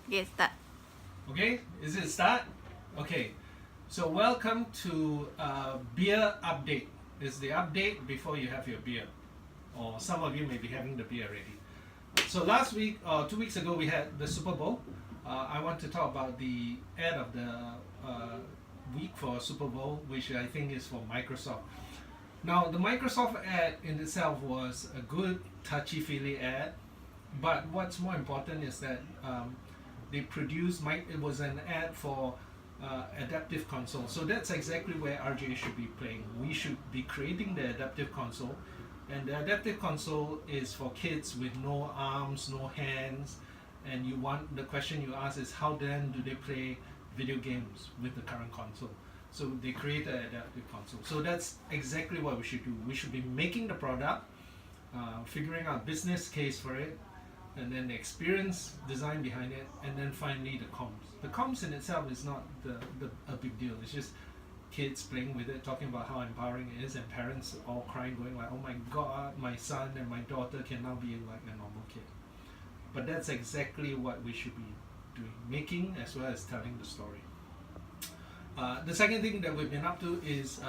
Yes, start. Okay, is it start? Okay, so welcome to beer update. It's the update before you have your beer, or some of you may be having the beer already. So last week, 2 weeks ago, we had the Super Bowl. I want to talk about the ad of the week for Super Bowl, which I think is for Microsoft. Now, the Microsoft ad in itself was a good, touchy-feely ad, but what's more important is that they produced. It was an ad for adaptive console, so that's exactly where RJ should be playing. We should be creating the adaptive console, and the adaptive console is for kids with no arms, no hands, and the question you ask is how then do they play video games with the current console. So they create an adaptive console. So that's exactly what we should do. We should be making the product, figuring out business case for it, and then the experience design behind it, and then finally the comms. The comms in itself is not a big deal. It's just kids playing with it, talking about how empowering it is, and parents all crying, going like, "Oh my God, my son and my daughter can now be like a normal kid." But that's exactly what we should be doing, making as well as telling the story. The second thing that we've been up to is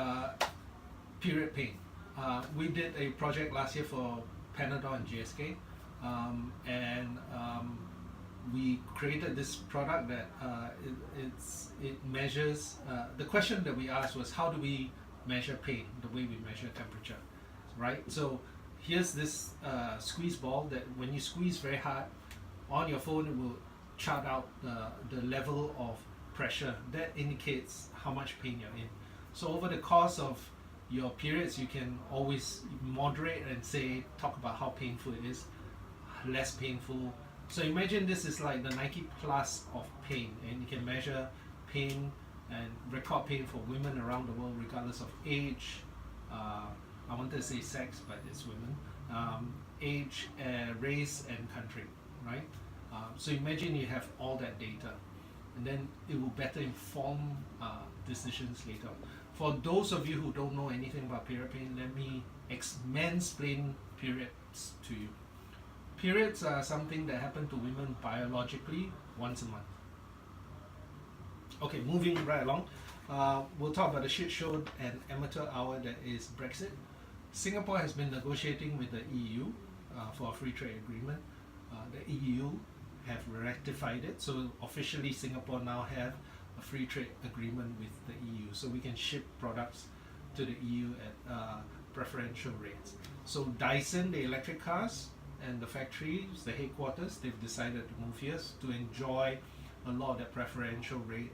period pain. We did a project last year for Panadol and GSK, and we created this product that it measures. The question that we asked was, how do we measure pain the way we measure temperature, right? So here's this squeeze ball that when you squeeze very hard on your phone, it will chart out the level of pressure that indicates how much pain you're in. So over the course of your periods, you can always moderate and talk about how painful it is, less painful. So imagine this is like the Nike Plus of pain, and you can measure pain and record pain for women around the world regardless of age. I wanted to say sex, but it's women. Age, race, and country, right? So imagine you have all that data, and then it will better inform decisions later. For those of you who don't know anything about period pain, let me mansplain periods to you. Periods are something that happen to women biologically once a month. Okay, moving right along. We'll talk about the shit show and amateur hour that is Brexit. Singapore has been negotiating with the EU for a free trade agreement. The EU have ratified it, so officially Singapore now have a free trade agreement with the EU, so we can ship products to the EU at preferential rates. So Dyson, the electric cars, and the factories, the headquarters, they've decided to move here to enjoy a lot of that preferential rate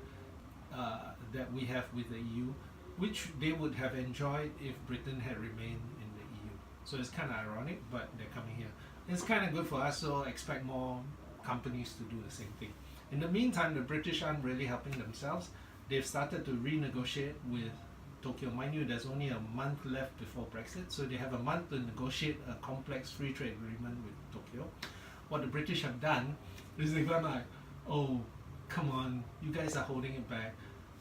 that we have with the EU, which they would have enjoyed if Britain had remained in the EU. So it's kind of ironic, but they're coming here. It's kind of good for us, so expect more companies to do the same thing. In the meantime, the British aren't really helping themselves. They've started to renegotiate with Tokyo. Mind you, there's only a month left before Brexit, so they have a month to negotiate a complex free trade agreement with Tokyo. What the British have done is they've gone like, oh, come on, you guys are holding it back.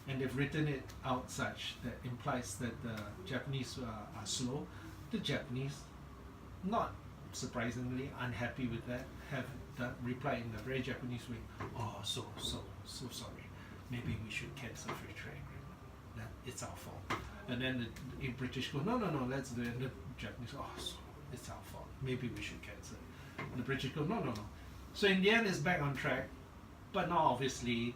And they've written it out such that implies that the Japanese are slow. The Japanese, not surprisingly unhappy with that, have replied in a very Japanese way, oh, so sorry. Maybe we should cancel free trade agreement. That it's our fault. And then the British go, no, let's do it. And the Japanese, oh, so it's our fault. Maybe we should cancel it. And the British go, no. So in the end, it's back on track. But now, obviously,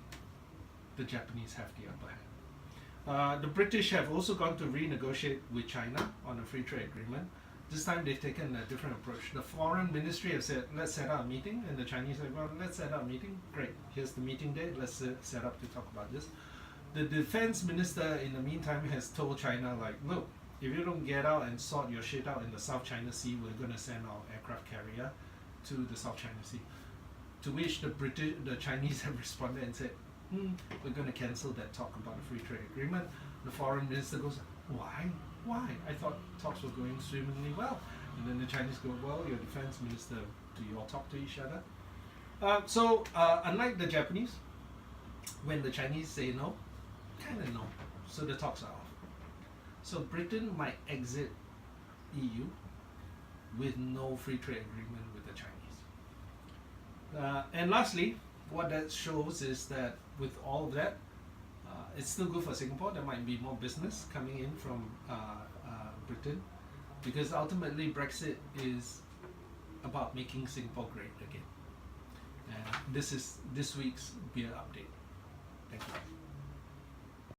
the Japanese have the upper hand. The British have also gone to renegotiate with China on a free trade agreement. This time they've taken a different approach. The foreign ministry has said, let's set up a meeting, and the Chinese said, well, let's set up a meeting. Great, here's the meeting date, let's set up to talk about this. The defense minister in the meantime has told China, like, look, if you don't get out and sort your shit out in the South China Sea, we're going to send our aircraft carrier to the South China Sea. To which the Chinese have responded and said, we're going to cancel that talk about a free trade agreement. The foreign minister goes, why? I thought talks were going swimmingly well. And then the Chinese go, well, your defense minister, do you all talk to each other? So unlike the Japanese, when the Chinese say no, kind of no. So the talks are off. So Britain might exit EU with no free trade agreement with the Chinese. And lastly, what that shows is that with all of that, it's still good for Singapore. There might be more business coming in from Britain, because ultimately Brexit is about making Singapore great again. And this is this week's beer update. Thank you.